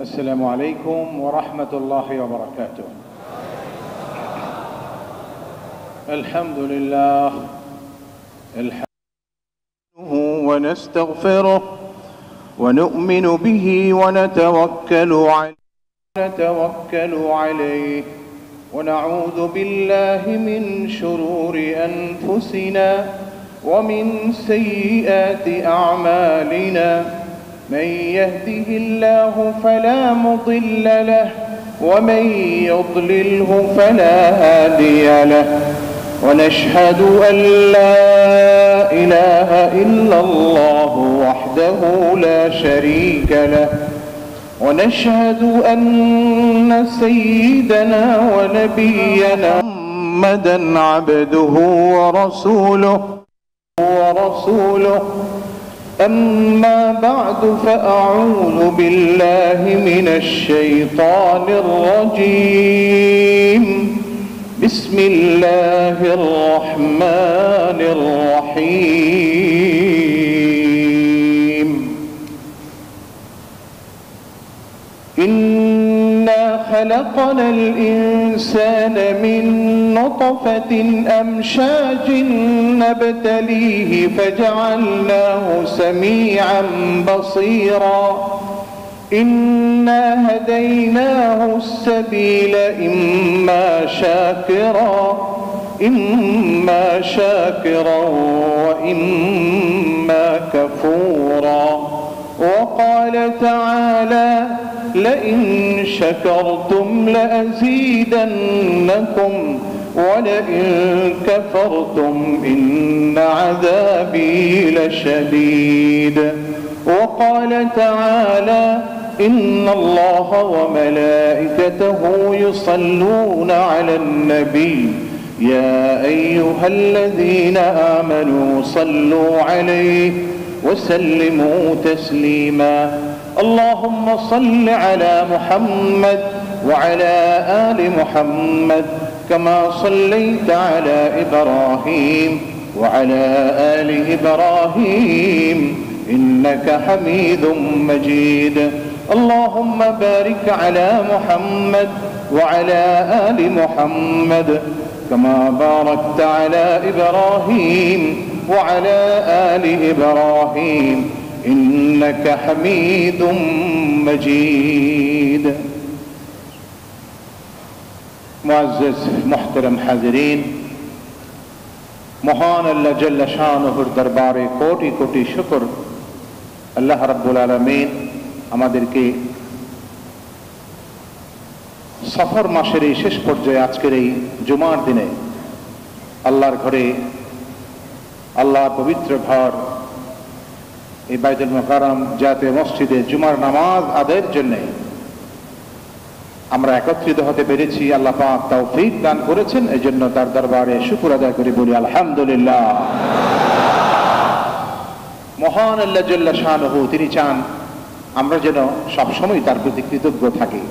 السلام عليكم ورحمة الله وبركاته. الحمد لله ونستغفره ونؤمن به ونتوكل عليه ونعوذ بالله من شرور أنفسنا ومن سيئات أعمالنا. من يهده الله فلا مضل له ومن يضلله فلا هادي له. ونشهد أن لا إله إلا الله وحده لا شريك له. ونشهد أن سيدنا ونبينا محمدا عبده ورسوله. أما بعد فأعوذ بالله من الشيطان الرجيم. بسم الله الرحمن الرحيم. إنا خلقنا الإنسان من نطفة أمشاج نبتليه فجعلناه سميعا بصيرا. إنا هديناه السبيل إما شاكرا وإما كفورا. وقال تعالى: لئن شكرتم لأزيدنكم ولئن كفرتم إن عذابي لشديد. وقال تعالى: إن الله وملائكته يصلون على النبي يا أيها الذين آمنوا صلوا عليه وسلموا تسليما. اللهم صل على محمد وعلى آل محمد كما صليت على إبراهيم وعلى آل إبراهيم إنك حميد مجيد. اللهم بارك على محمد وعلى آل محمد كما باركت على إبراهيم وعلى آل إبراهيم إنك حميد مجيد. মুআজ্জাজ মুহতারাম হাজিরিন, মহান আল্লাহ জাল্লা শানুহুর দরবারে কোটি কোটি শুকর। আল্লাহ রাব্বুল আলামিন আমাদেরকে সফর মাসের এই শেষ পর্যায়ে আজকের এই জুমার দিনে আল্লাহর ঘরে, আল্লাহর পবিত্র ঘর এই বাইতুল মুকাররম জাতীয় মসজিদে জুমার নামাজ আদায়ের জন্য আমরা একত্রিত হতে পেরেছি। আল্লাহ পাক তৌফিক দান করেছেন, এই জন্য তার দরবারে শুকর আদায় করে বলি আলহামদুলিল্লাহ। মহান আল্লাহ জাল্লা শানুহু তিনি চান আমরা যেন সবসময় তার প্রতি কৃতজ্ঞ থাকি।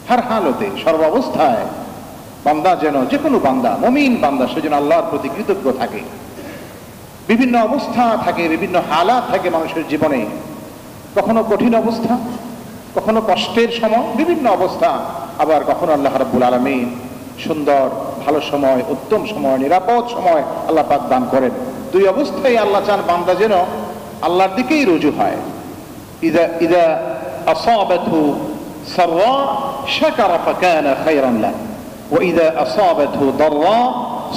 হর হালতে, সর্বাবস্থায় বান্দা যেন, যে কোনো বান্দা, মুমিন বান্দা, সে যেন আল্লাহর প্রতি কৃতজ্ঞ থাকে। বিভিন্ন অবস্থা থাকে, বিভিন্ন হালাত থাকে মানুষের জীবনে, কখনো কঠিন অবস্থা, কখনো কষ্টের সময়, বিভিন্ন অবস্থা, আবার কখনো আল্লাহ রাব্বুল আলামিন সুন্দর ভালো সময়, উত্তম সময়, নিরাপদ সময় আল্লাহ পাক দান করেন। দুই অবস্থায় আল্লাহ চান বান্দা যেন আল্লাহর দিকেই রুজু হয়। ইযা আসাবাতহু সাররা শাকারা ফাকানা খায়রান লাহু ওয়া ইযা আসাবাতহু দাররা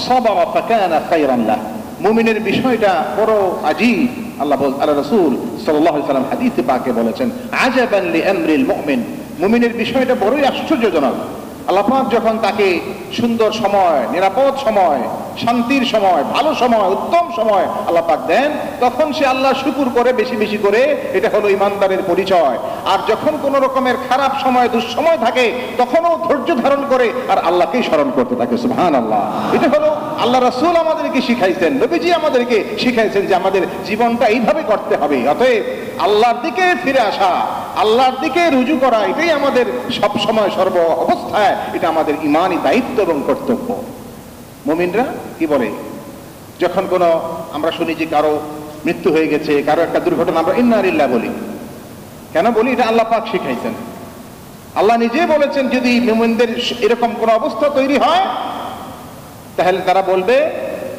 সাবারা ফাকানা খায়রান লাহু। মুমিনের বিষয়টা বড় আজীব। আল্লাহ রাসূল সাল্লাল্লাহু আলাইহি ওয়াসাল্লাম হাদিসে পাকে বলেছেন, আজাবান লিআমরিল মুমিন। মুমিনের বিষয়টা বড়ই আশ্চর্যজনক। আল্লাহ পাক যখন তাকে সুন্দর সময়, নিরাপদ সময়, শান্তির সময়, ভালো সময়, উত্তম সময় আল্লাহ পাক দেন, তখন সে আল্লাহ শুকর করে বেশি বেশি করে। এটা হলো ইমানদারের পরিচয়। আর যখন কোন রকমের খারাপ সময়, দুঃসময় থাকে, তখনও ধৈর্য ধারণ করে আর আল্লাহকেই স্মরণ করতে থাকে। সুবহানাল্লাহ। এটা হলো আল্লাহ রাসূল আমাদেরকে শিখাইছেন, নবীজি আমাদেরকে শিখাইছেন যে আমাদের জীবনটা এইভাবে করতে হবে। অতএব আল্লাহর দিকে ফিরে আসা, আল্লাহর দিকে রুজু করা, এটাই আমাদের সব সময় সর্ব অবস্থায় এটা আমাদের ঈমানি দায়িত্ব এবং কর্তব্য। মুমিনরা কি বলে, যখন কোনো আমরা শুনি যে কারো মৃত্যু হয়ে গেছে, কারো একটা দুর্ঘটনা, আমরা ইন্না লিল্লাহ বলি। কেন বলি? এটা আল্লাহ পাক শিখাইছেন। আল্লাহ নিজে বলেছেন যদি মুমিনদের এরকম কোন অবস্থা তৈরি হয় তাহলে তারা বলবে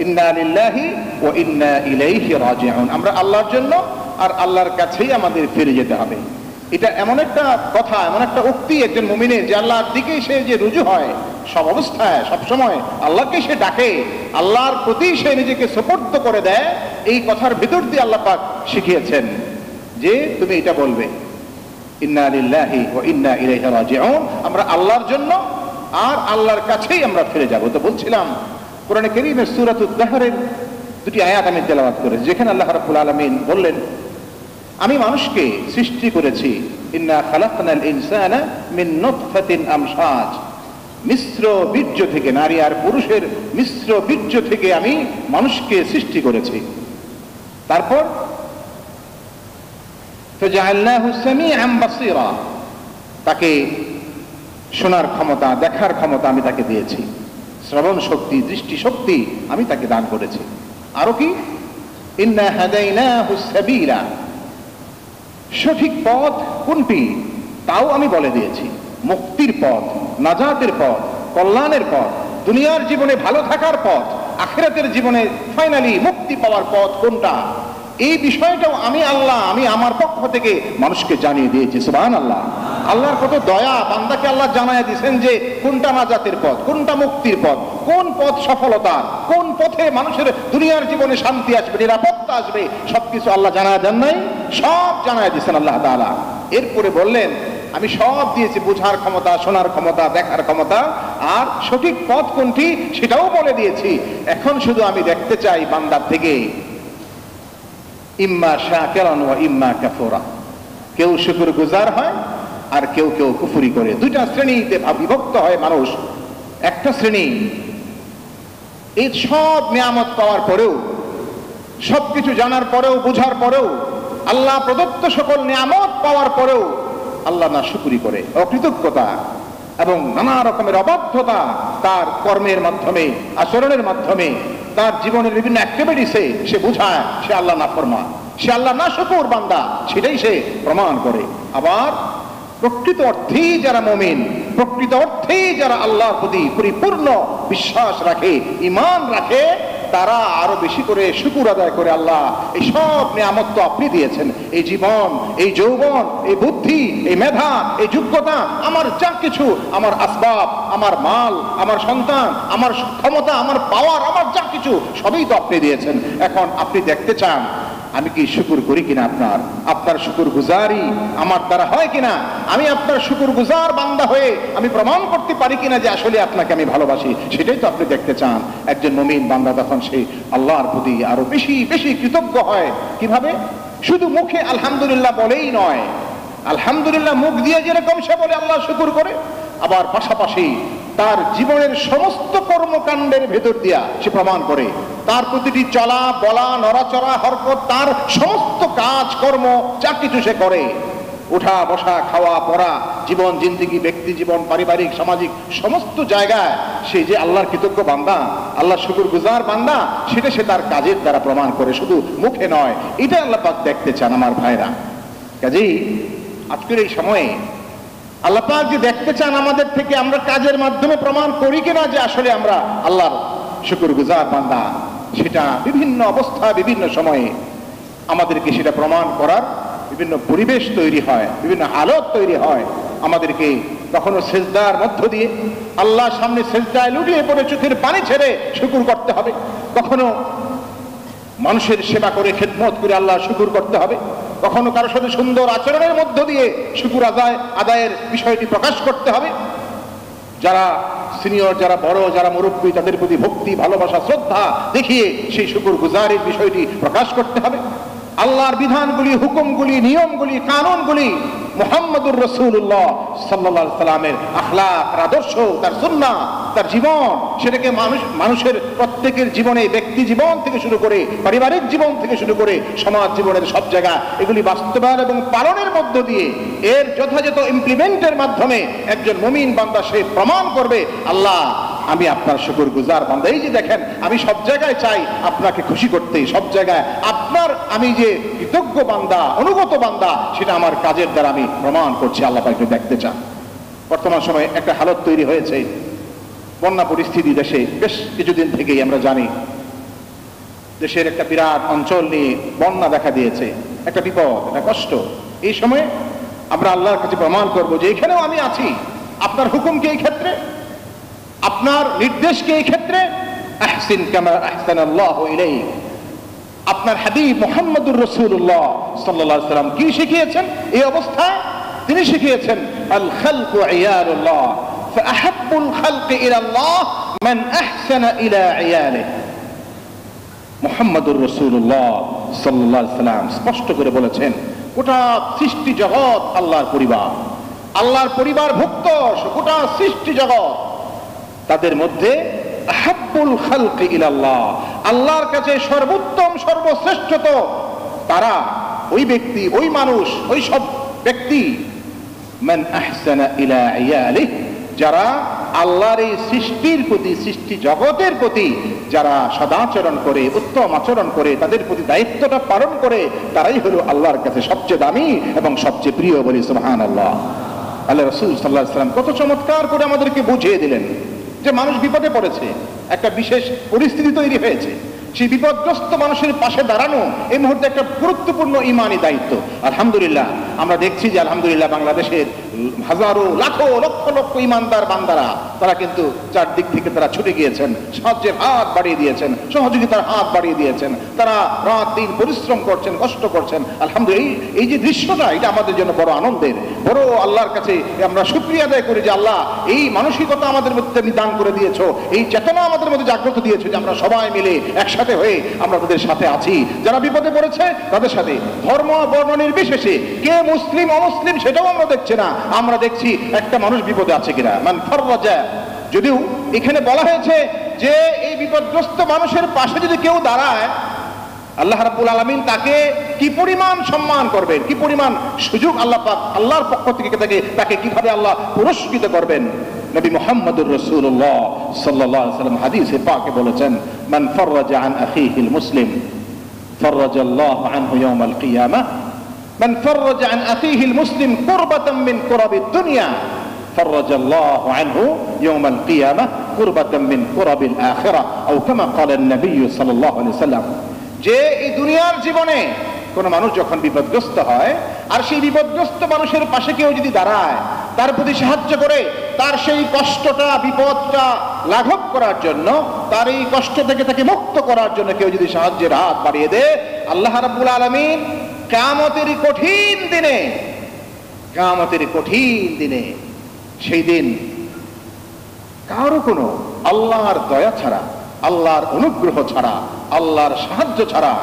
ইন্না লিল্লাহি ওয়া ইন্না ইলাইহি রাজিউন, আমরা আল্লাহর জন্য আর আল্লাহর কাছেই আমাদের ফিরে যেতে হবে। এটা এমন একটা কথা, এমন একটা উক্তি একজন মুমিনের, যে আল্লাহর দিকে সে যে রুজু হয় সব অবস্থায়, সব সময় আল্লাহকে সে ডাকে, আল্লাহর প্রতি সে নিজেকে সুপর্দ করে দেয়। এই কথার ভিতর দিয়ে আল্লাহ পাক শিখিয়েছেন যে তুমি এটা বলবে ইন্না লিল্লাহি ওয়া ইন্না ইলাইহি রাজিউন, আমরা আল্লাহর জন্য আর আল্লাহর কাছেই আমরা ফিরে যাব। তো বলছিলাম কোরআনে কারীমের সূরাতুদ দাহরের দুটি আয়াত আমি তেলাওয়াত করেছি, যেখানে আল্লাহ রাব্বুল আলামিন বললেন আমি মানুষকে সৃষ্টি করেছি, ইন্না খালাকনাল ইনসানা মিন নুতফাতিন আমশাজ, মিশ্র বীর্য থেকে, নারী আর পুরুষের মিশ্র বীর্য থেকে আমি মানুষকে সৃষ্টি করেছি। তারপর ফাজআলনাহু সামিআন বাসীরা, তাকে শোনার ক্ষমতা, দেখার ক্ষমতা আমি তাকে দিয়েছি, শ্রবণ শক্তি, দৃষ্টি শক্তি আমি তাকে দান করেছি। আরো কি ইন্না হাদাইনাহু সাবিলা, সঠিক পথ কোনটি তাও আমি বলে দিয়েছি, মুক্তির পথ, নাজাতের পথ, কল্যাণের পথ, দুনিয়ার জীবনে ভালো থাকার পথ, আখিরাতের জীবনে ফাইনালি মুক্তি পাওয়ার পথ কোনটা, এই বিষয়টাও আমি আল্লাহ, আমি আমার পক্ষ থেকে মানুষকে জানিয়ে দিয়েছি। সুবহানাল্লাহ। আল্লাহর কত দয়া, বান্দাকে আল্লাহ জানায় দিয়েছেন যে কোনটা নাজাতের পথ, কোনটা মুক্তির পথ, কোন পথ সফলতার, কোন পথে মানুষের দুনিয়ার জীবনে শান্তি আসবে, নিরাপত্তা আসবে, সবকিছু আল্লাহ জানায় দেন নাই, সব জানায় দিয়েছেন আল্লাহ তাআলা। এরপরে বললেন আমি সব দিয়েছি, বুঝার ক্ষমতা, শোনার ক্ষমতা, দেখার ক্ষমতা, আর সঠিক পথ কোনটি সেটাও বলে দিয়েছি। এখন শুধু আমি দেখতে চাই বান্দার থেকে ইম্মা শাকিরান ওয়া ইম্মা কাফুরা, কেউ শুকরগুজার হয় আর কেউ কেউ কুফরি করে। দুইটা শ্রেণীতে বিভক্ত হয় মানুষ। একটা শ্রেণী এই সব নিয়ামত পাওয়ার পরেও, সবকিছু জানার পরেও, বুঝার পরেও, আল্লাহ প্রদত্ত সকল নিয়ামত পাওয়ার পরেও আল্লাহ না শুকরি করে, অকৃতজ্ঞতা এবং নানা রকমের অবাধ্যতা তার কর্মের মাধ্যমে, আচরণের মাধ্যমে, তার জীবনের বিভিন্ন অ্যাক্টিভিটিসে সে বুঝায় সে আল্লাহ নাফরমান, সে আল্লাহ নাশুকুর বান্দা, সেটাই সে প্রমাণ করে। আবার প্রকৃত অর্থেই যারা মুমিন, প্রকৃত অর্থেই যারা আল্লাহর প্রতি পরিপূর্ণ বিশ্বাস রাখে, ঈমান রাখে, তারা আরো বেশি করে শুকর আদায় করে, আল্লাহ এই সব নিয়ামত তো আপনি দিয়েছেন, এই জীবন, এই যৌবন, এই বুদ্ধি, এই মেধা, এই যোগ্যতা, আমার যা কিছু, আমার আসবাব, আমার মাল, আমার সন্তান, আমার ক্ষমতা, আমার পাওয়ার, আমার যা কিছু সবই তো আপনি দিয়েছেন। এখন আপনি দেখতে চান আমি কি শুকর করি কিনা, আপনার শুকর গুজারি আমার দ্বারা হয় কিনা, আমি আপনার শুকর গুজার বান্দা হয়ে আমি প্রমাণ করতে পারি কিনা যে আসলে আপনাকে আমি ভালোবাসি, সেটাই তো আপনি দেখতে চান। একজন মুমিন বান্দা তখন সে আল্লাহর প্রতি আরো বেশি বেশি কৃতজ্ঞ হয়। কিভাবে? শুধু মুখে আলহামদুলিল্লাহ বলেই নয়, আলহামদুলিল্লাহ মুখ দিয়ে যেরকম সে বলে আল্লাহ শুকর করে, আবার পাশাপাশি তার জীবনের সমস্ত কর্মকাণ্ডের ভেতর দিয়া সে প্রমাণ করে, তার প্রতিটি চলা বলা, নড়াচড়া, হরকত, তার সমস্ত কাজ কর্ম যা কিছু সে করে, ওঠা বসা, খাওয়া পড়া, জীবন জিন্দেগি, ব্যক্তি জীবন, পারিবারিক, সামাজিক সমস্ত জায়গায় সে যে আল্লাহর কৃতজ্ঞ বান্দা, আল্লাহর শুকরগুজার বান্দা, সেটা সে তার কাজের দ্বারা প্রমাণ করে, শুধু মুখে নয়। এটা আল্লাহ পাক দেখতে চান আমার ভাইরা। কাজেই আজকের এই সময়ে আল্লাহ পাক যে দেখতে চান আমাদের থেকে, আমরা কাজের মাধ্যমে প্রমাণ করি কিনা যে আসলে আমরা আল্লাহর শুকরগুজার বান্দা, সেটা বিভিন্ন অবস্থায় বিভিন্ন সময়ে আমাদেরকে সেটা প্রমাণ করার বিভিন্ন পরিবেশ তৈরি হয়, বিভিন্ন হালত তৈরি হয়। আমাদেরকে কখনো সেজদার মধ্য দিয়ে আল্লাহর সামনে সেজদায় লুটিয়ে পড়ে চোখের পানি ছেড়ে শুকর করতে হবে, কখনো মানুষের সেবা করে খেদমত করে আল্লাহ শুকর করতে হবে, কখনো কারোর সাথে সুন্দর আচরণের মধ্য দিয়ে শুকর আদায়ের বিষয়টি প্রকাশ করতে হবে। যারা সিনিয়র, যারা বড়, যারা মুরব্বী, তাদের প্রতি ভক্তি, ভালোবাসা, শ্রদ্ধা দেখিয়ে সেই শুকর গুজারের বিষয়টি প্রকাশ করতে হবে। আল্লাহর বিধানগুলি, হুকুমগুলি, নিয়মগুলি, কানুনগুলি, মুহাম্মদুর রাসূলুল্লাহ সাল্লাল্লাহু আলাইহি সাল্লামের আখলাক, আদর্শ, তার সুন্নাহ, তার জীবন, সেটাকে মানুষের প্রত্যেকের জীবনে, ব্যক্তি জীবন থেকে শুরু করে, পারিবারিক জীবন থেকে শুরু করে, সমাজ জীবনের সব জায়গা, এগুলি বাস্তবায়ন এবং পালনের মধ্য দিয়ে, এর যথাযথ ইমপ্লিমেন্টের মাধ্যমে একজন মুমিন বান্দা সে প্রমাণ করবে আল্লাহ আমি আপনার শুকরগুজার বান্দা। এই যে দেখেন, আমি সব জায়গায় চাই আপনাকে খুশি করতে, সব জায়গায় আপনার আমি যে কৃতজ্ঞ বান্দা, অনুগত বান্দা, সেটা আমার কাজের দ্বারা আমি প্রমাণ করছি। আল্লাহ পাক দেখতে চান। বর্তমান সময়ে একটা হালত তৈরি হয়েছে, বন্যা পরিস্থিতি দেশে বেশ কিছুদিন থেকেই আমরা জানি। দেশের একটা বিরাট অঞ্চল নিয়ে বন্যা দেখা দিয়েছে, একটা বিপদ, একটা কষ্ট। এই সময় আমরা আল্লাহর কাছে প্রমাণ করব যে এখানেও আমি আছি। আপনার হুকুমকে এই ক্ষেত্রে, আপনার নির্দেশকে এই ক্ষেত্রে আহসিন কামা আহসানাল্লাহু ইলাইক। আপনার হাবিব মুহাম্মদুর রাসূলুল্লাহ সাল্লাল্লাহু আলাইহি ওয়াসাল্লাম কি শিখিয়েছেন এই অবস্থায়? তিনি শিখিয়েছেন আল খালকু ইয়ালুল্লাহ ফাআহাব্বুল খালকি ইলাল্লাহ মান আহসানা ইলা ইয়ালিহি। মুহাম্মদুর রাসূলুল্লাহ সাল্লাল্লাহু আলাইহি ওয়াসাল্লাম স্পষ্ট করে বলেছেন, গোটা সৃষ্টি জগৎ আল্লাহর পরিবার, আল্লাহর পরিবারভুক্ত গোটা সৃষ্টি জগৎ, তাদের মধ্যে আহাব্বুল খালকি ইলাল্লাহ, আল্লাহর কাছে সর্বোত্তম সর্বশ্রেষ্ঠ তো তারা, ওই ব্যক্তি, ওই মানুষ, ওই সব ব্যক্তি মান আহসানা ইলা ইয়ালিহি, যারা আল্লাহর এই সৃষ্টির প্রতি, সৃষ্টি জগতের প্রতি যারা সদাচরণ করে, উত্তম আচরণ করে, তাদের প্রতি দায়িত্বটা পালন করে, তারাই হলো আল্লাহর কাছে সবচেয়ে দামি এবং সবচেয়ে প্রিয়। বলি সুবহানাল্লাহ। আল্লাহ রাসূল সাল্লাল্লাহু আলাইহি ওয়াসাল্লাম কত চমৎকার করে আমাদেরকে বুঝিয়ে দিলেন যে মানুষ বিপদে পড়েছে, একটা বিশেষ পরিস্থিতি তৈরি হয়েছে, সেই বিপদগ্রস্ত মানুষের পাশে দাঁড়ানো এই মুহূর্তে একটা গুরুত্বপূর্ণ ইমানি দায়িত্ব। আলহামদুলিল্লাহ আমরা দেখছি যে আলহামদুলিল্লাহ বাংলাদেশের হাজারো লাখো লক্ষ লক্ষ ইমানদার বান্দারা তারা কিন্তু চারদিক থেকে তারা ছুটে গিয়েছেন, সাহায্যের হাত বাড়িয়ে দিয়েছেন, সহযোগিতার হাত বাড়িয়ে দিয়েছেন, তারা রাত দিন পরিশ্রম করছেন, কষ্ট করছেন। আলহামদুলিল্লাহ এই যে দৃশ্যটা, এটা আমাদের জন্য বড় আনন্দের, বড় আল্লাহর কাছে আমরা শুকরিয়া আদায় করি যে আল্লাহ এই মানসিকতা আমাদের মধ্যে দান করে দিয়েছো, এই চেতনা আমাদের মধ্যে জাগ্রত দিয়েছো যে আমরা সবাই মিলে একসাথে হয়ে আমরা তাদের সাথে আছি। যারা বিপদে পড়েছে তাদের সাথে ধর্ম বর্ণ নির্বিশেষে, কে মুসলিম অমুসলিম সেটাও আমরা দেখছি না, আমরা দেখছি একটা মানুষ বিপদে আছে কিনা। মান ফাররাজা, যদিও এখানে বলা হয়েছে যে এই বিপদগ্রস্ত মানুষের পাশে যদি কেউ দাঁড়ায়, আল্লাহ রাব্বুল আলামিন তাকে কি পরিমাণ সম্মান করবেন, কি পরিমাণ সুযোগ আল্লাহ পাক আল্লাহর পক্ষ থেকে তাকে কিভাবে আল্লাহ পুরস্কৃত করবেন। নবী মুহাম্মদুর রাসূলুল্লাহ সাল্লাল্লাহু আলাইহি ওয়াসাল্লাম হাদিসে পাকে বলেছেন, মান ফাররাজা আন আখিহিল মুসলিম ফাররাজাল্লাহু আনহু ইয়াওমাল কিয়ামাহ, মান ফাররাজা আন আখিহিল মুসলিম কুরবাতাম মিন কুরাবিদ দুনিয়া ফাররাজাল্লাহু আনহু ইয়াওমাল কিয়ামাহ কুরবাতাম মিন কুরাবিল আখিরাহ, আও কামা ক্বালা নবী সাল্লাল্লাহু আলাইহি ওয়াসাল্লাম। যে এই দুনিয়ার জীবনে কোন মানুষ যখন বিপদগ্রস্ত হয়, আর সেই বিপদগ্রস্ত মানুষের পাশে কেউ যদি দাঁড়ায়, তার প্রতি সাহায্য করে, তার সেই কষ্টটা, বিপদটা লাঘব করার জন্য, তার এই কষ্ট থেকে তাকে মুক্ত করার জন্য কেউ যদি সাহায্যের হাত বাড়িয়ে দেয়, আল্লাহ রাব্বুল আলামিন কিয়ামতের কঠিন দিনে, কিয়ামতের কঠিন দিনে, সেই দিন কারো কোনো আল্লাহর দয়া ছাড়া, আল্লাহর অনুগ্রহ ছাড়া, আল্লাহর সাহায্য ছাড়া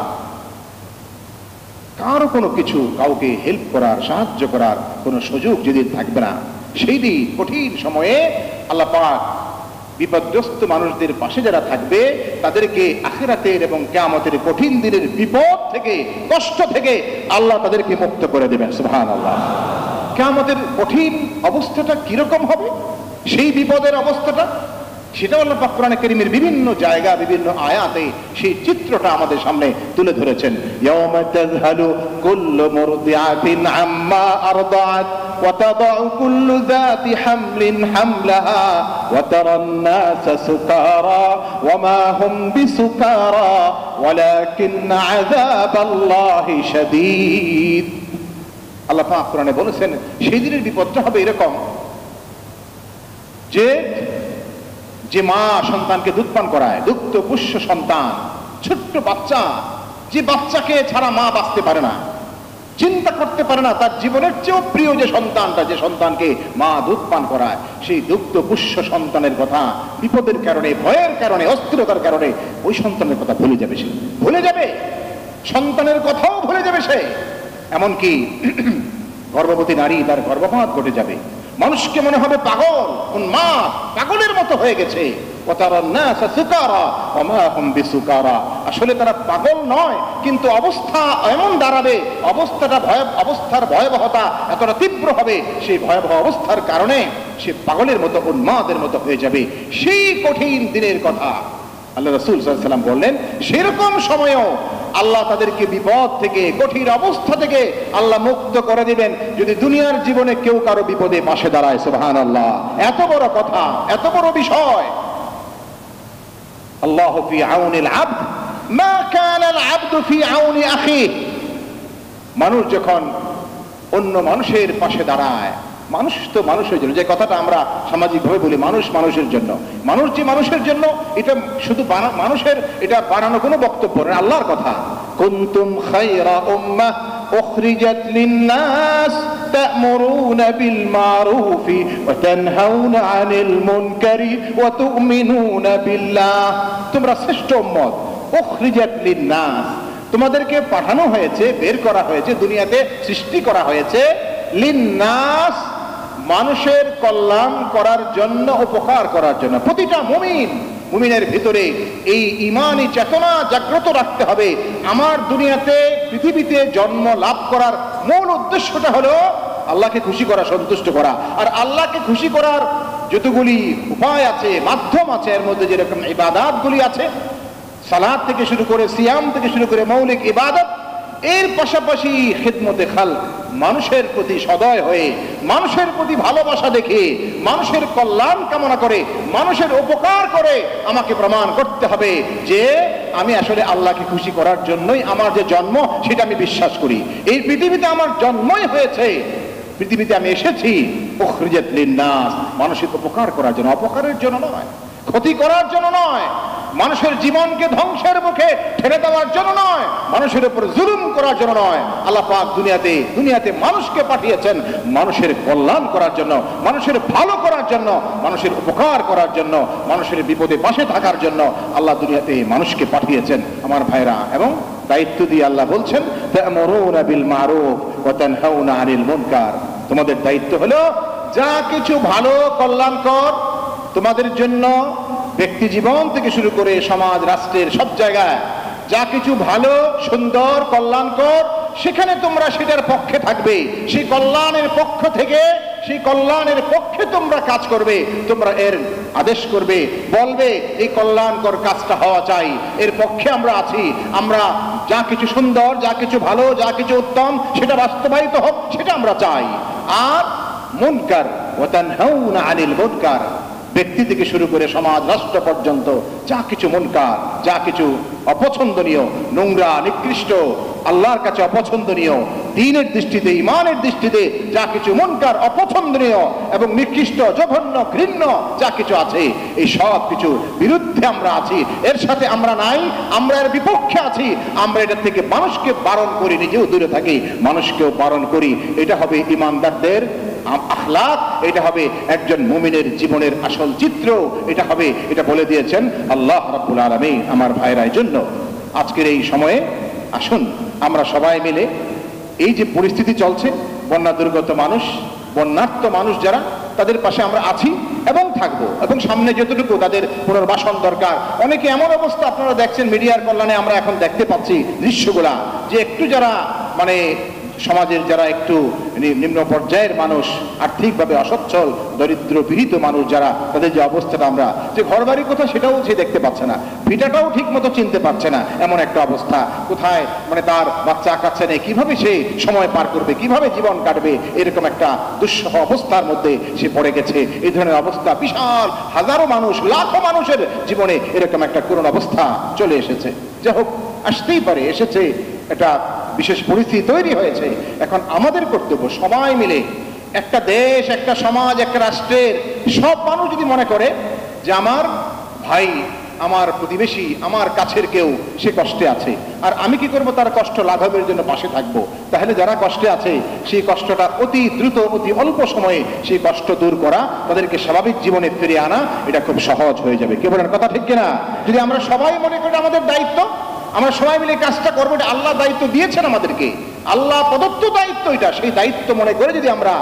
কারো কোনো কিছু, কাউকে হেল্প করার, সাহায্য করার কোনো সুযোগ যেদিন থাকবে না, সেই দিন কঠিন সময়ে আল্লাহ পাক বিপদগ্রস্ত মানুষদের পাশে যারা থাকবে তাদেরকে আখিরাতের এবং কিয়ামতের কঠিন দিনের বিপদ থেকে, কষ্ট থেকে আল্লাহ তাদেরকে মুক্ত করে দেবেন। সুবহানাল্লাহ। কিয়ামতের কঠিন অবস্থাটা কিরকম হবে, সেই বিপদের অবস্থাটা, সেটাও আল্লাহ পাক কোরআনে কারীমের বিভিন্ন জায়গা, বিভিন্ন আয়াতে সেই চিত্রটা আমাদের সামনে তুলে ধরেছেন। ইয়াওমা তাযহালু কুল্লু মুরদিআতিন আম্মা আরদাআত ওয়া তাদাউ কুল্লু যাতি হামলিন হামলাহা ওয়া তারান নাসা সুকারা ওয়া মা হুম বিসুকারা ওয়ালাকিন্না আযাবাল্লাহি শাদীদ। আল্লাহ পাক কোরআনে বলেছেন সেই দিনের বিপদটা হবে এরকম যে যে মা সন্তানকে দুধ পান করায়, দুগ্ধ পুষ্য সন্তান, ছোট্ট বাচ্চা, যে বাচ্চাকে ছাড়া মা বাঁচতে পারে না, চিন্তা করতে পারে না তার জীবনের চেয়েও প্রিয় যে সন্তানটা, যে সন্তানকে মা দুধ পান করায়, সেই দুগ্ধ পুষ্য সন্তানের কথা বিপদের কারণে, ভয়ের কারণে, অস্থিরতার কারণে ওই সন্তানের কথা ভুলে যাবে, সে ভুলে যাবে, সন্তানের কথাও ভুলে যাবে সে। এমনকি গর্ভবতী নারী, তার গর্ভপাত ঘটে যাবে, মানুষকে মনে হবে পাগল, উন্মাদ, পাগলের মতো হয়ে গেছে। আসলে তারা পাগল নয়, কিন্তু অবস্থা এমন দাঁড়াবে, অবস্থার ভয়াবহতা এতটা তীব্র হবে, সেই ভয়াবহ অবস্থার কারণে সে পাগলের মতো, উন্মাদের মতো হয়ে যাবে। সেই কঠিন দিনের কথা আল্লাহ রাসূল সাল্লাল্লাহু আলাইহি ওয়াসাল্লাম বললেন, সেরকম সময়েও আল্লাহ তাদেরকে বিপদ থেকে, কঠিন অবস্থা থেকে আল্লাহ মুক্ত করে দিবেন যদি দুনিয়ার জীবনে কেউ কারো বিপদে পাশে দাঁড়ায়। সুবহানাল্লাহ, এত বড় কথা, এত বড় বিষয়। আল্লাহু ফি আউনিল আবদ মা কানাল আবদু ফি আউনি আখিহি। মানুষ যখন অন্য মানুষের পাশে দাঁড়ায়, মানুষ তো মানুষের জন্য, যে কথাটা আমরা সামাজিকভাবে বলি মানুষ মানুষের জন্য, মানুষ যে মানুষের জন্য, এটা শুধু মানুষের এটা বানানো কোনো বক্তব্য না, আল্লাহর কথা। কুনতুম খায়রা উম্মাহ উখরিজাত লিন-নাস তা'মুরুনা বিল মারুফি ওয়া তানহাউনা আনিল মুনকারি ওয়া তু'মিনুনা বিল্লাহ। তোমরা শ্রেষ্ঠ উম্মত, উখরিজাত লিন-নাস, তোমাদেরকে পাঠানো হয়েছে, বের করা হয়েছে, দুনিয়াতে সৃষ্টি করা হয়েছে, লিন-নাস, মানুষের কল্যাণ করার জন্য, উপকার করার জন্য। প্রতিটা মুমিনের ভিতরে এই ঈমানি চেতনা জাগ্রত রাখতে হবে। আমার দুনিয়াতে, পৃথিবীতে জন্ম লাভ করার মূল উদ্দেশ্যটা হলো আল্লাহকে খুশি করা, সন্তুষ্ট করা। আর আল্লাহকে খুশি করার যতগুলি উপায় আছে, মাধ্যম আছে, এর মধ্যে যেরকম ইবাদাতগুলি আছে, সালাত থেকে শুরু করে, সিয়াম থেকে শুরু করে মৌলিক ইবাদত, এর পাশাপাশি খিদমতে খালক, মানুষের প্রতি সদয় হয়ে, মানুষের প্রতি ভালোবাসা দেখে, মানুষের কল্যাণ কামনা করে, মানুষের উপকার করে আমাকে প্রমাণ করতে হবে যে আমি আসলে আল্লাহকে খুশি করার জন্যই আমার যে জন্ম, সেটা আমি বিশ্বাস করি। এই পৃথিবীতে আমার জন্মই হয়েছে, পৃথিবীতে আমি এসেছি উখরিজাত লিন-নাস, মানুষের উপকার করার জন্য, অপকারের জন্য নয়, ক্ষতি করার জন্য নয়, মানুষের জীবনকে ধ্বংসের মুখে ঠেলে দেওয়ার জন্য নয়, মানুষের উপর জুলুম করার জন্য নয়। আল্লাহ পাক দুনিয়াতে মানুষকে পাঠিয়েছেন মানুষের কল্যাণ করার জন্য, মানুষের ভালো করার জন্য, মানুষের উপকার করার জন্য, মানুষের বিপদে পাশে থাকার জন্য আল্লাহ দুনিয়াতে মানুষকে পাঠিয়েছেন। আমার ভাইরা, এবং দায়িত্ব দিয়ে আল্লাহ বলছেন তা'মুরুনা বিল মারুফ ওয়া তানহাউনা আনিল মুনকার। তোমাদের দায়িত্ব হলো যা কিছু ভালো, কল্যাণকর তোমাদের জন্য, ব্যক্তি জীবন থেকে শুরু করে সমাজ, রাষ্ট্রের সব জায়গায় যা কিছু ভালো, সুন্দর, কল্যাণকর, সেখানে তোমরা সেটার পক্ষে থাকবে, সেই কল্যাণের পক্ষ থেকে, সেই কল্যাণের পক্ষে তোমরা কাজ করবে, তোমরা এর আদেশ করবে, বলবে এই কল্যাণকর কাজটা হওয়া চাই, এর পক্ষে আমরা আছি, আমরা যা কিছু সুন্দর, যা কিছু ভালো, যা কিছু উত্তম সেটা বাস্তবায়িত হোক, সেটা আমরা চাই। আর মুনকার ওয়া তানহাউনা আনিল মুনকার, ব্যক্তি থেকে শুরু করে সমাজ, রাষ্ট্র পর্যন্ত যা কিছু মুনকার, যা কিছু অপছন্দনীয়, নোংরা, নিকৃষ্ট, আল্লাহর কাছে অপছন্দনীয়, দ্বীনের দৃষ্টিতে, ঈমানের দৃষ্টিতে যা কিছু মুনকার, অপছন্দনীয় এবং নিকৃষ্ট, জঘন্য, ঘৃণ্য যা কিছু আছে, এই সব কিছুর বিরুদ্ধে আমরা আছি, এর সাথে আমরা নাই, আমরা এর বিপক্ষে আছি। আমরা এটা থেকে মানুষকে বারণ করি, নিজেও দূরে থাকি, মানুষকেও বারণ করি। এটা হবে ঈমানদারদের আখলাক, এটা হবে একজন মুমিনের জীবনের আসল চিত্র, এটা হবে, এটা বলে দিয়েছেন আল্লাহ রাব্বুল আলামিন। আমার ভাইরা, এই জন্য আজকের এই সময়ে আসুন আমরা সবাই মিলে, এই যে পরিস্থিতি চলছে, বন্যা দুর্গত মানুষ, বন্যার্ত মানুষ যারা, তাদের পাশে আমরা আছি এবং থাকবো, এবং সামনে যতটুকু তাদের পুনর্বাসন দরকার। অনেকে এমন অবস্থা আপনারা দেখছেন, মিডিয়ার কল্যাণে আমরা এখন দেখতে পাচ্ছি দৃশ্যগুলা, যে একটু যারা মানে সমাজের যারা একটু নিম্ন পর্যায়ের মানুষ, আর্থিকভাবে অসচ্ছল, দরিদ্র পীড়িত মানুষ যারা, তাদের যে অবস্থাটা, আমরা যে ঘর বাড়ি কোথায় সেটাও সে দেখতে পাচ্ছে না, ভিটাটাও ঠিক মতো চিনতে পারছে না, এমন একটা অবস্থা। কোথায় মানে তার বাচ্চা কাচ্চা নেই, কিভাবে সে সময় পার করবে, কিভাবে জীবন কাটবে, এরকম একটা দুঃসহ অবস্থার মধ্যে সে পড়ে গেছে। এই ধরনের অবস্থা বিশাল, হাজারো মানুষ, লাখো মানুষের জীবনে এরকম একটা করুণ অবস্থা চলে এসেছে। যাই হোক, আসতেই পারে, এসেছে, একটা বিশেষ পরিস্থিতি তৈরি হয়েছে। এখন আমাদের কর্তব্য সবাই মিলে, একটা দেশ, একটা সমাজ, একটা রাষ্ট্রের সব মানুষ যদি মনে করে যে আমার ভাই, আমার প্রতিবেশী, আমার কাছের কেউ সে কষ্টে আছে, আর আমি কি করব, তার কষ্ট লাঘবের জন্য পাশে থাকবো, তাহলে যারা কষ্টে আছে সেই কষ্টটা অতি দ্রুত, অতি অল্প সময়ে সেই কষ্ট দূর করা, তাদেরকে স্বাভাবিক জীবনে ফিরিয়ে আনা, এটা খুব সহজ হয়ে যাবে। কে বলেন কথা ঠিক কিনা? যদি আমরা সবাই মনে করি আমাদের দায়িত্ব, আমরা সবাই মিলে কাজটা করবো, এটা আল্লাহ দায়িত্ব দিয়েছেন আমাদেরকে, আল্লাহ প্রদত্ত দায়িত্ব এটা, সেই দায়িত্ব মনে করে যদি আমরা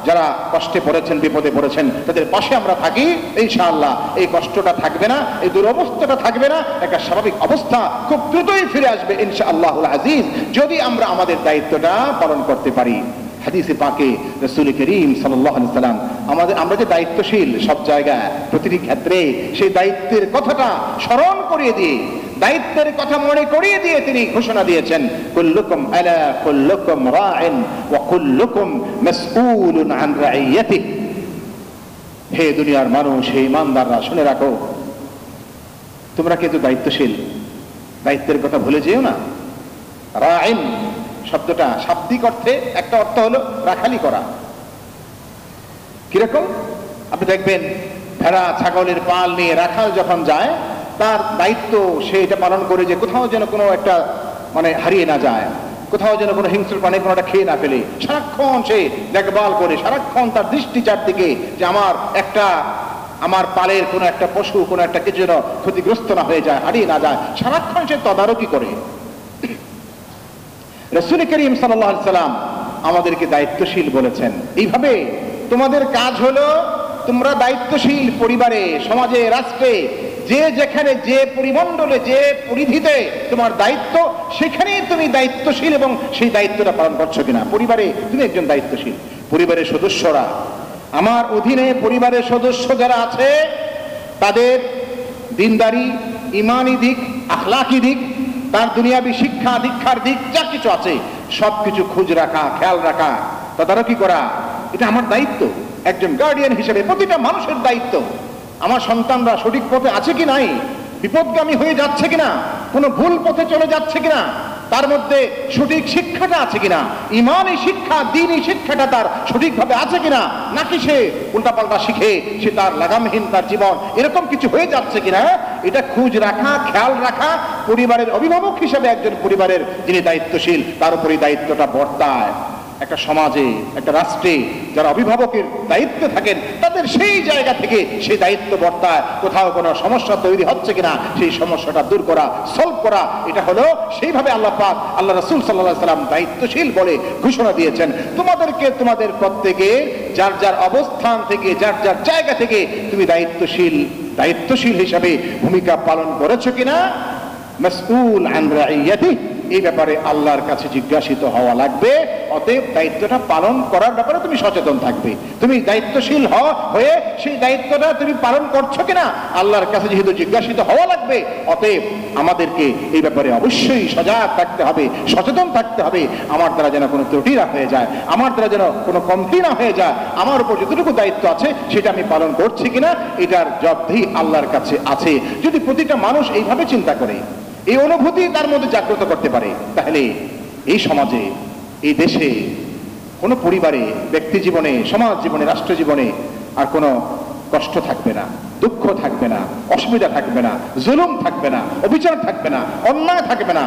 যারা কষ্টে পড়েছেন, বিপদে পড়েছেন, তাদের পাশে আমরা থাকি, ইনশাআল্লাহ এই কষ্টটা থাকবে না, এই দুরবস্থাটা থাকবে না, একটা স্বাভাবিক অবস্থা খুব দ্রুতই ফিরে আসবে ইনশাআল্লাহুল আজিজ, যদি আমরা আমাদের দায়িত্বটা পালন করতে পারি। হাদিসে পাকে রাসূল করিম সাল্লাল্লাহু আলাইহি সাল্লাম আমরা যে দায়িত্বশীল সব জায়গায়, প্রতিটি ক্ষেত্রে, সেই দায়িত্বের কথাটা স্মরণ করিয়ে দিয়ে দায়িত্বের কথা মনে করিয়ে দিয়ে তিনি ঘোষণা দিয়েছেন, কুল্লুকুম আলা কুল্লুকুম রাইন ওয়া কুল্লুকুম মাসউলুন আন রাইয়াতিহি। হে দুনিয়ার মানুষ, হে ইমানদাররা, শুনে রাখো, তোমরা কিন্তু দায়িত্বশীল, দায়িত্বের কথা ভুলে যেও না। রাইন শব্দটা শাব্দিক অর্থে একটা অর্থ হলো রাখালি করা। কিরকম? আপনি দেখবেন ভেড়া ছাগলের পাল নিয়ে রাখাল যখন যায়, তার দায়িত্ব সে এটা পালন করে যে কোথাও যেন কোনো একটা হারিয়ে না যায়, কোথাও যেন কোনো হিংস্র প্রাণী কোনোটা খেয়ে না ফেলে। সারাক্ষণ সে দেখভাল করে, সারাক্ষণ তার দৃষ্টি চারদিকে যে আমার পালের কোনো একটা পশু, কোনো একটা কিছু যেন ক্ষতিগ্রস্ত না হয়ে যায়, হারিয়ে না যায়, সারাক্ষণ সে তদারকি করে। রাসূল করিম সাল্লাল্লাহু আলাইহি সাল্লাম আমাদেরকে দায়িত্বশীল বলেছেন। এইভাবে তোমাদের কাজ হলো, তোমরা দায়িত্বশীল পরিবারে, সমাজে, রাষ্ট্রে, যে যেখানে, যে পরিমণ্ডলে, যে পরিধিতে তোমার দায়িত্ব, সেখানেই তুমি দায়িত্বশীল এবং সেই দায়িত্বটা পালন করছো কিনা। পরিবারে তুমি একজন দায়িত্বশীল। পরিবারের সদস্যরা, আমার অধীনে পরিবারের সদস্য যারা আছে, তাদের দিনদারি, ইমানি দিক, আখলাকি দিক, তার দুনিয়াবী শিক্ষা দীক্ষার দিক, যা কিছু আছে সবকিছু খোঁজ রাখা, খেয়াল রাখা, তদারকি করা, এটা আমার দায়িত্ব। একজন গার্ডিয়ান হিসেবে প্রতিটা মানুষের দায়িত্ব। আমার সন্তানরা সঠিক পথে আছে কি নাই, বিপদগামী হয়ে যাচ্ছে কিনা, কোনো ভুল পথে চলে যাচ্ছে কিনা, তার মধ্যে সঠিক শিক্ষাটা আছে কিনা, ইমানি শিক্ষা, দ্বীনি শিক্ষাটা তার সঠিকভাবে আছে কিনা, নাকি সে উল্টাপাল্টা শিখে সে তার লাগামহীন তার জীবন এরকম কিছু হয়ে যাচ্ছে কিনা, এটা খোঁজ রাখা, খেয়াল রাখা পরিবারের অভিভাবক হিসেবে একজন পরিবারের যিনি দায়িত্বশীল তার উপরই দায়িত্বটা বর্তায়। একটা সমাজে, একটা রাষ্ট্রে যারা অভিভাবকের দায়িত্বে থাকেন, তাদের সেই জায়গা থেকে সেই দায়িত্ব বর্তায়। কোথাও কোনো সমস্যা তৈরি হচ্ছে কিনা সেই সমস্যাটা দূর করা, সলভ করা, এটা হলো সেইভাবে আল্লাহ পাক, আল্লাহ রাসূল সাল্লাল্লাহু আলাইহি সাল্লাম দায়িত্বশীল বলে ঘোষণা দিয়েছেন। তোমাদেরকে তোমাদের প্রত্যেকে যার যার অবস্থান থেকে, যার যার জায়গা থেকে তুমি দায়িত্বশীল হিসাবে ভূমিকা পালন করেছো কিনা। মাসউল আন রাইয়াতিহি, এই ব্যাপারে আল্লাহর কাছে জিজ্ঞাসিত হওয়া লাগবে। অতএব দায়িত্বটা পালন করার ব্যাপারে তুমি সচেতন থাকবে। তুমি দায়িত্বশীল হয়ে সেই দায়িত্বটা তুমি পালন করছো কিনা আল্লাহর কাছে যেহেতু জিজ্ঞাসিত হওয়া লাগবে, অতএব আমাদেরকে এই ব্যাপারে অবশ্যই সজাগ থাকতে হবে, সচেতন থাকতে হবে। আমার দ্বারা যেন কোনো ত্রুটি না হয়ে যায়, আমার দ্বারা যেন কোনো কমতি না হয়ে যায়, আমার উপর যতটুকু দায়িত্ব আছে সেটা আমি পালন করছি কিনা, এটার জবাবদিহি আল্লাহর কাছে আছে। যদি প্রতিটা মানুষ এইভাবে চিন্তা করে, এই অনুভূতি তার মধ্যে জাগ্রত করতে পারে, তাহলে এই সমাজে, এই দেশে, কোনো পরিবারে, ব্যক্তি জীবনে, সমাজ জীবনে, রাষ্ট্র জীবনে আর কোনো কষ্ট থাকবে না, দুঃখ থাকবে না, অসুবিধা থাকবে না, জুলুম থাকবে না, অবিচার থাকবে না, অন্যায় থাকবে না,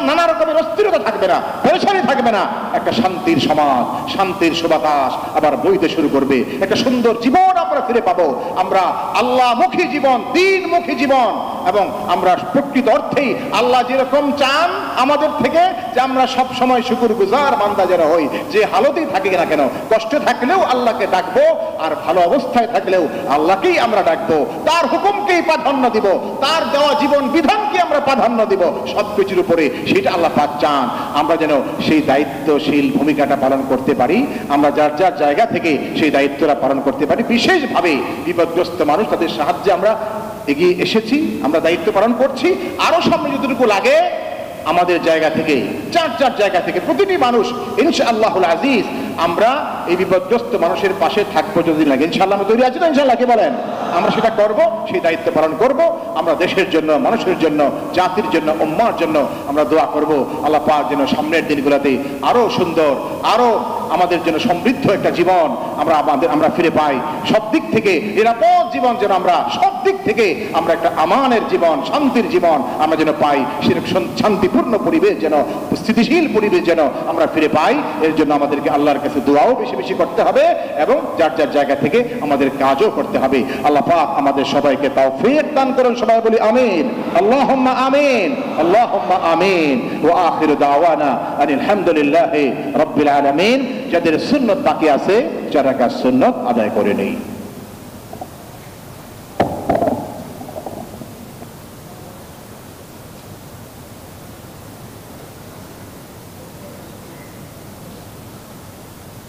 নানা রকমের অস্থিরতা থাকবে না, পেরেশানি থাকবে না। একটা শান্তির সমাজ, শান্তির সুবাতাস আবার বইতে শুরু করবে। একটা সুন্দর জীবন আমরা ফিরে পাবো। আমরা আল্লাহমুখী জীবন, দ্বীনমুখী জীবন, এবং আমরা প্রকৃত অর্থেই আল্লাহ যেরকম চান আমাদের থেকে, যে আমরা সব সময় শুকরগুজার বান্দা যেন হই। যে হালতেই থাকি না কেন, কষ্ট থাকলেও আল্লাহকে ডাকবো, আর ভালো অবস্থায় থাকলেও আল্লাহকেই আমরা ডাকবো, তার হুকুমকেই প্রাধান্য দিব, তার দেওয়া জীবন বিধানকে আমরা প্রাধান্য দিব সবকিছুর উপরে। সেটা আল্লাহ পাক চান আমরা যেন সেই দায়িত্বশীল ভূমিকাটা পালন করতে পারি। আমরা যার যার জায়গা থেকে সেই দায়িত্বটা পালন করতে পারি। বিশেষভাবে বিপদগ্রস্ত মানুষ, তাদের সাহায্যে আমরা এগিয়ে এসেছি, আমরা দায়িত্ব পালন করছি। আরো সামনে যতটুকু লাগে আমাদের জায়গা থেকে, যার যার জায়গা থেকে প্রতিটি মানুষ ইনশাআল্লাহুল আজিজ আমরা এই বিপদগ্রস্ত মানুষের পাশে থাকবো যদি লাগে। ইনশাআল্লাহ আমরা তৈরি আছি তো? ইনশাআল্লাহ, কি বলেন? আমরা সেটা করব, সেই দায়িত্ব পালন করব। আমরা দেশের জন্য, মানুষের জন্য, জাতির জন্য, উম্মার জন্য আমরা দোয়া করব। আল্লাহ পাক যেন সামনের দিনগুলোতে আরো সুন্দর, আরো আমাদের জন্য সমৃদ্ধ একটা জীবন আমরা ফিরে পাই। সব দিক থেকে নিরাপদ জীবন যেন আমরা, সব দিক থেকে আমরা একটা আমানের জীবন, শান্তির জীবন আমরা যেন পাই। সেরকম শান্তিপূর্ণ পরিবেশ যেন, স্থিতিশীল পরিবেশ যেন আমরা ফিরে পাই। এর জন্য আমাদেরকে আল্লাহর কাছে দোয়াও বেশি বেশি করতে হবে এবং যার যার জায়গা থেকে আমাদের কাজও করতে হবে। আল্লাহ পাক আমাদের সবাইকে তৌফিক দান করুন। সবাই বলি আমিন, আল্লাহুম্মা আমিন, আল্লাহুম্মা আমিন। ওয়া আখিরু দাওয়ানা আনিল হামদুলিল্লাহি রাব্বিল আলামিন। যাদের সুন্নাত বাকি আছে, যারা কাজ সুন্নাত আদায় করে নেই।